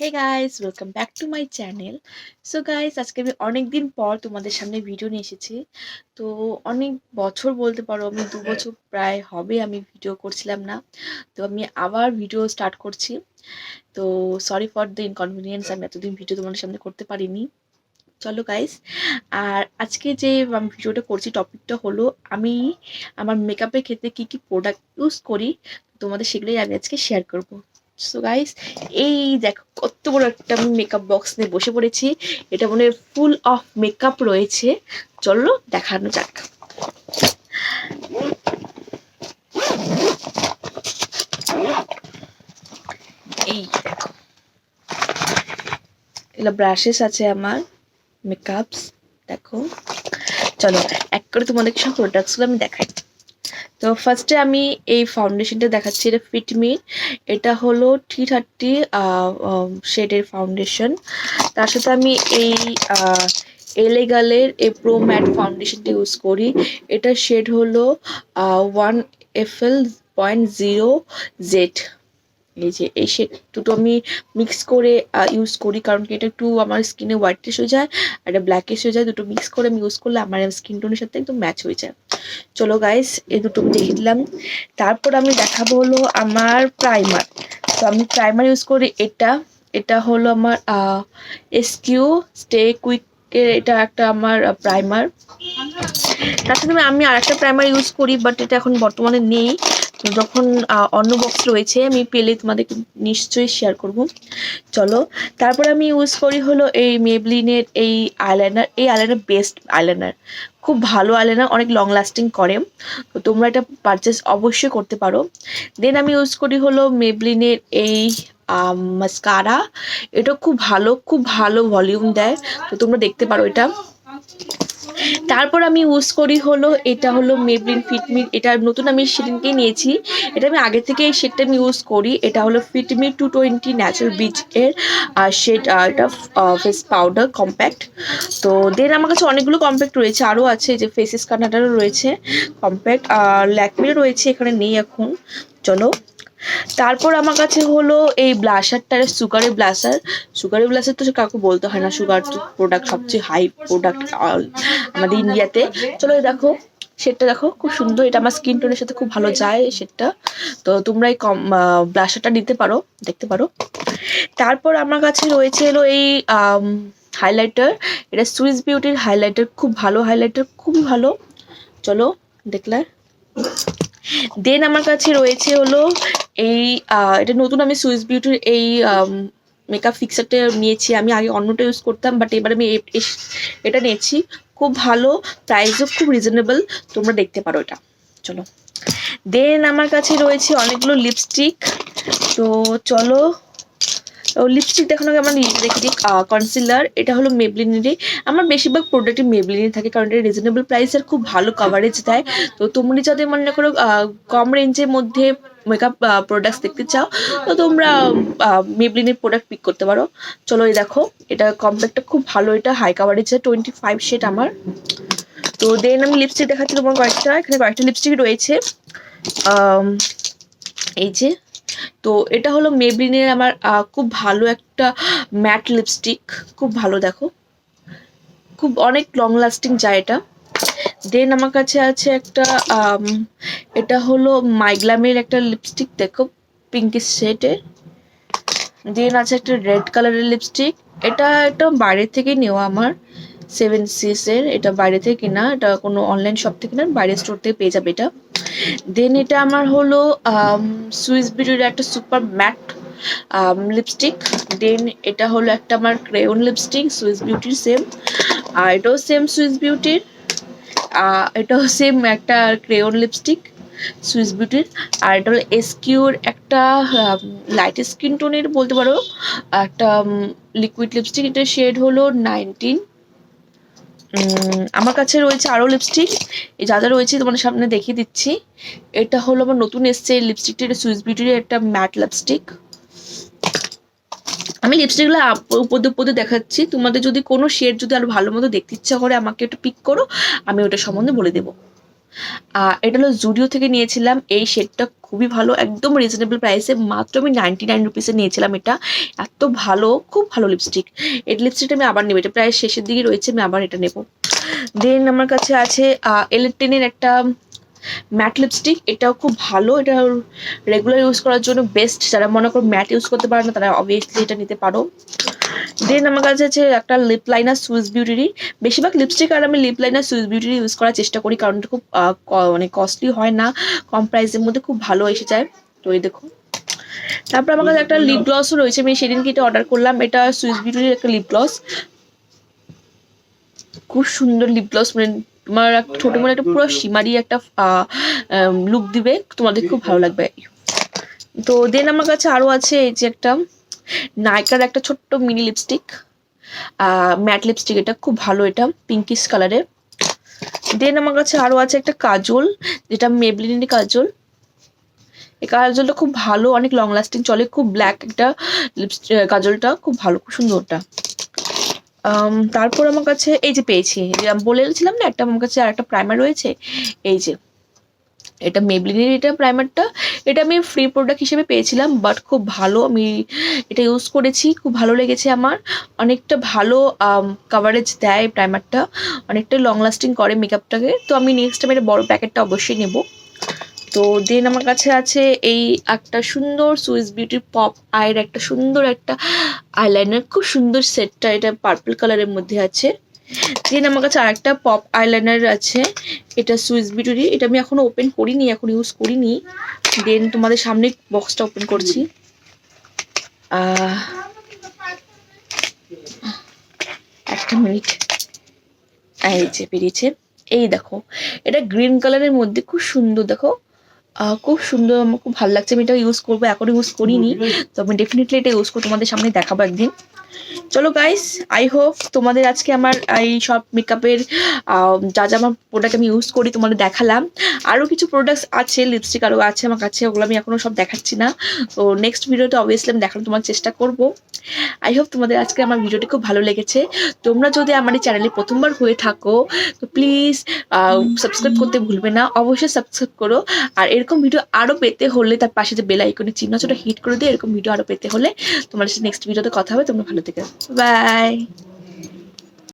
Hey guys, welcome back to my channel. So guys, আজকে আমি অনেক দিন পর তোমাদের সামনে ভিডিও নিয়ে এসেছি। তো অনেক বছর বলতে পারো, আমি 2 বছর প্রায় হবে আমি ভিডিও করছিলাম না। তো আমি আবার ভিডিও স্টার্ট করছি। তো সরি ফর দ্য ইনকনভিনিয়েন্স, আমি এতদিন ভিডিও তোমাদের সামনে করতে পারিনি। চলো গাইস, আর আজকে যে আমি ভিডিওটা করছি টপিকটা হলো আমি আমার মেকআপের ক্ষেত্রে কি কি প্রোডাক্ট ইউজ করি, তোমাদের সেগুলোই আমি আজকে শেয়ার করব। সো গাইস, এই দেখো কত বড় একটা আমি মেকআপ বক্স নিয়ে বসে পড়েছি। এটা মনে ফুল অফ মেকআপ রয়েছে। চলো দেখানো যাক। এই দেখো, এগুলো ব্রাশেস আছে আমার মেকআপস। দেখো, চলো এক করে তোমাদের সব প্রোডাক্টসগুলো আমি দেখাই। তো ফার্স্টে আমি এই ফাউন্ডেশনটা দেখাচ্ছি, এটা ফিটমি। এটা হলো 330 শেডের ফাউন্ডেশন। তার সাথে আমি এই এলেগালের এই প্রো ম্যাট ফাউন্ডেশনটা ইউজ করি। এটা শেড হলো 1FL.0Z। এই যে এই শেড দুটো আমি মিক্স করে ইউজ করি, কারণ কি এটা একটু আমার স্কিনে হোয়াইটিশ হয়ে যায় আর এটা ব্ল্যাকিশ হয়ে যায়। দুটো মিক্স করে আমি ইউজ করলে আমার স্কিন টোনের সাথে একদম ম্যাচ হয়ে যায়। চলো গাইস, এই দুটো আমি দেখে দিলাম। তারপর আমি দেখাবো হলো আমার প্রাইমার। তো আমি প্রাইমার ইউজ করি এটা। এটা হলো আমার এসকিউ স্টে কুইকের, এটা একটা আমার প্রাইমার। তার সাথে আমি আরেকটা প্রাইমার ইউজ করি, বাট এটা এখন বর্তমানে নেই। যখন অন্য বক্স রয়েছে আমি পেলে তোমাদেরকে নিশ্চয়ই শেয়ার করব। চলো, তারপর আমি ইউজ করি হলো এই মেবলিনের এই আইলাইনার। এই আইলাইনার বেস্ট আইলাইনার, খুব ভালো আইলাইনার, অনেক লং লাস্টিং করে। তো তোমরা এটা পারচেস অবশ্যই করতে পারো। দেন আমি ইউজ করি হলো মেবলিনের এই মাস্কারা। এটা খুব ভালো, খুব ভালো ভলিউম দেয়। তো তোমরা দেখতে পারো এটা। তারপর আমি ইউজ করি হলো, এটা হলো মেবলিন ফিটমি। এটা নতুন আমি সেদিনকেই নিয়েছি। এটা আমি আগে থেকে এই শেডটা আমি ইউজ করি। এটা হলো ফিটমি 220 ন্যাচারাল বিচ এর শেড। এটা ফেস পাউডার কম্প্যাক্ট। তো দেন আমার কাছে অনেকগুলো কম্প্যাক্ট রয়েছে, আরও আছে যে ফেসেস কানাডারও রয়েছে কম্প্যাক্ট, আর ল্যাকমিরও রয়েছে, এখানে নেই এখন। চলো, তারপর আমার কাছে হলো এই ব্লাশারটা, সুগারের ব্লাশার। সুগারের ব্লাশার তো কাউকে বলতে হয় না, সুগার প্রোডাক্ট সবচেয়ে হাই প্রোডাক্ট আমাদের ইন্ডিয়াতে। চলো দেখো, শেডটা দেখো খুব সুন্দর, এটা আমার স্কিন টোনের সাথে খুব ভালো যায় এই শেডটা। তো তোমরা এই ব্লাশারটা নিতে পারো, দেখতে পারো। তারপর আমার কাছে রয়েছে হলো এই হাইলাইটার। এটা সুইস বিউটির হাইলাইটার, খুব ভালো হাইলাইটার, খুবই ভালো। চলো দেখলে। দেন আমার কাছে রয়েছে হলো এই এটা নতুন আমি সুইস বিউটির এই মেকআপ ফিক্সারটা নিয়েছি। আমি আগে অন্যটা ইউজ করতাম, বাট এবার আমি এটা নিয়েছি। খুব ভালো, প্রাইসও খুব রিজনেবল, তোমরা দেখতে পারো এটা। চলো, দেন আমার কাছে রয়েছে অনেকগুলো লিপস্টিক। তো চলো, লিপস্টিক দেখানো আমার দেখি দিই। কনসিলার, এটা হলো মেবলিনেরই। আমার বেশিরভাগ প্রোডাক্টই মেবলিনের থাকে, কারণ এটা রিজনেবল প্রাইসের খুব ভালো কভারেজ দেয়। তো তোমরা যাদের মনে করো কম রেঞ্জের মধ্যে মেকআপ প্রোডাক্টস দেখতে চাও, তো তোমরা মেবলিনের প্রোডাক্ট পিক করতে পারো। চলো, এই দেখো, এটা কম্প্যাক্টটা খুব ভালো, এটা হাই কভারেজের 25 শেড আমার। তো দেন আমি লিপস্টিক দেখাচ্ছি তোমার কয়েকটা, এখানে কয়েকটা লিপস্টিক রয়েছে। এই যে, তো এটা হলো মেবলিনের আমার খুব ভালো একটা ম্যাট লিপস্টিক, খুব ভালো, দেখো খুব অনেক লং লাস্টিং যায় এটা। দেন আমার কাছে আছে একটা এটা হলো মাইগ্লামের একটা লিপস্টিক, দেখো পিঙ্কিশ শেডের। দেন আছে একটা রেড কালারের লিপস্টিক। এটা একটা বাইরে থেকে নেওয়া আমার, 7 এর। এটা বাইরে থেকে কেনা, এটা কোনো অনলাইন শপ থেকে না, বাইরের স্টোর থেকে পেয়ে যাবে এটা। দেন এটা আমার হলো সুইস বিউটির একটা সুপার ম্যাট লিপস্টিক। দেন এটা হলো একটা আমার ক্রেয়ন লিপস্টিক, সুইস বিউটির সেম। আর এটাও সেম সুইস বিউটির। এটাও সেম একটা ক্রেয়ন লিপস্টিক সুইস বিউটির। আর এটা হলো এসকিউর একটা লাইট স্কিন টোনের বলতে পারো একটা লিকুইড লিপস্টিক। এটা শেড হলো 19। আমার কাছে রয়েছে আরও লিপস্টিক, এই যা যা রয়েছে তোমাদের সামনে দেখিয়ে দিচ্ছি। এটা হলো আমার নতুন এসছে এই লিপস্টিকটা, এটা সুইস বিউটির একটা ম্যাট লিপস্টিক। আমি লিপস্টিকগুলো উপর দেখাচ্ছি, তোমাদের যদি কোনো শেড যদি আরো ভালো মতো দেখতে ইচ্ছা করে আমাকে একটু পিক করো, আমি ওটা সম্বন্ধে বলে দেবো। এটা হলো জুডিও থেকে নিয়েছিলাম। এই শেডটা খুবই ভালো, একদম রিজনেবল প্রাইসে, মাত্র আমি 99 রুপিসে নিয়েছিলাম এটা। এত ভালো, খুব ভালো লিপস্টিক। এই লিপস্টিকটা আমি আবার নেবো, এটা প্রায় শেষের দিকে রয়েছে, আমি আবার এটা নেবো। দেন আমার কাছে আছে এলেটেনের একটা ম্যাট লিপস্টিক। এটাও খুব ভালো, এটা রেগুলার ইউজ করার জন্য বেস্ট। যারা মনে করো ম্যাট ইউজ করতে পারে না, তারা অবভিয়াসলি এটা নিতে পারো। দেন আমার কাছে আছে একটা লিপ লাইনার সুইস বিউটিরই। বেশিরভাগ লিপস্টিক আর আমি লিপ লাইনার সুইস বিউটিরই ইউজ করার চেষ্টা করি, কারণ এটা খুব মানে কস্টলি হয় না, কম প্রাইসের মধ্যে খুব ভালো এসে যায়। তো এই দেখো। তারপর আমার কাছে একটা লিপ গ্লসও রয়েছে, আমি সেদিনকে এটা অর্ডার করলাম। এটা সুইস বিউটির একটা লিপ গ্লস, খুব সুন্দর লিপ গ্লস, মানে তোমার ছোট মনে একটা পুরো শিমারি একটা লুক দিবে, তোমাদের খুব ভালো লাগবে। তো দেন আমার কাছে আরো আছে এই যে একটা নাইকার একটা ছোট্ট মিনি লিপস্টিক, ম্যাট লিপস্টিক। এটা খুব ভালো, এটা পিঙ্কিশ কালারের। দেন আমার কাছে আরো আছে একটা কাজল, যেটা মেবলিনের কাজল। এই কাজলটা খুব ভালো, অনেক লং লাস্টিং চলে, খুব ব্ল্যাক একটা লিপস্টিক। কাজলটা খুব ভালো, খুব সুন্দরটা। তারপর আমার কাছে এই যে পেয়েছি, বলেছিলাম না একটা আমার কাছে আর একটা প্রাইমার রয়েছে, এই যে এটা মেবলিনের এটা প্রাইমারটা। এটা আমি ফ্রি প্রোডাক্ট হিসেবে পেয়েছিলাম, বাট খুব ভালো, আমি এটা ইউজ করেছি, খুব ভালো লেগেছে আমার। অনেকটা ভালো কাভারেজ দেয় প্রাইমারটা, অনেকটা লং লাস্টিং করে মেকআপটাকে। তো আমি নেক্সট টাইম এটা বড় প্যাকেটটা অবশ্যই নেব। তো দেন আমার কাছে আছে এই একটা সুন্দর সুইস বিউটির পপ আইয়ের একটা সুন্দর একটা আইলাইনার, খুব সুন্দর সেটটা, এটা পার্পল কালারের মধ্যে আছে। দেন আমার কাছে আরেকটা পপ আইলাইনার আছে, এটা সুইস বিউটির। এটা আমি এখনো ওপেন করিনি, এখন ইউজ করিনি। দেন তোমাদের সামনে বক্সটা ওপেন করছি। একটা মিনিট, এই যে বেরিয়েছে, এই দেখো। এটা গ্রিন কালারের মধ্যে খুব সুন্দর, দেখো খুব সুন্দর, আমার খুব ভালো লাগছে। আমি এটা ইউজ করবো, এখন ইউজ করিনি, তো আমি ডেফিনেটলি এটা ইউজ করবো, তোমাদের সামনে দেখাবো একদিন। চলো গাইস, আই হোপ তোমাদের আজকে আমার এই সব মেকআপের যা যা আমার প্রোডাক্ট আমি ইউজ করি তোমাদের দেখালাম। আরও কিছু প্রোডাক্টস আছে, লিপস্টিক আরও আছে আমার কাছে, ওগুলো আমি এখনও সব দেখাচ্ছি না। তো নেক্সট ভিডিওতে অবভিয়াসলি আমি দেখানোর তোমার চেষ্টা করবো। আই হোপ তোমাদের আজকে আমার ভিডিওটি খুব ভালো লেগেছে। তোমরা যদি আমার এই চ্যানেলে প্রথমবার হয়ে থাকো, তো প্লিজ সাবস্ক্রাইব করতে ভুলবে না, অবশ্যই সাবস্ক্রাইব করো। আর এরকম ভিডিও আরও পেতে হলে তার পাশে যে বেল আইকনের চিহ্ন ছোটো হিট করে দিয়ে, এরকম ভিডিও আরও পেতে হলে তোমার সাথে নেক্সট ভিডিওতে কথা হবে। তোমরা ভালো থেকে, বাই।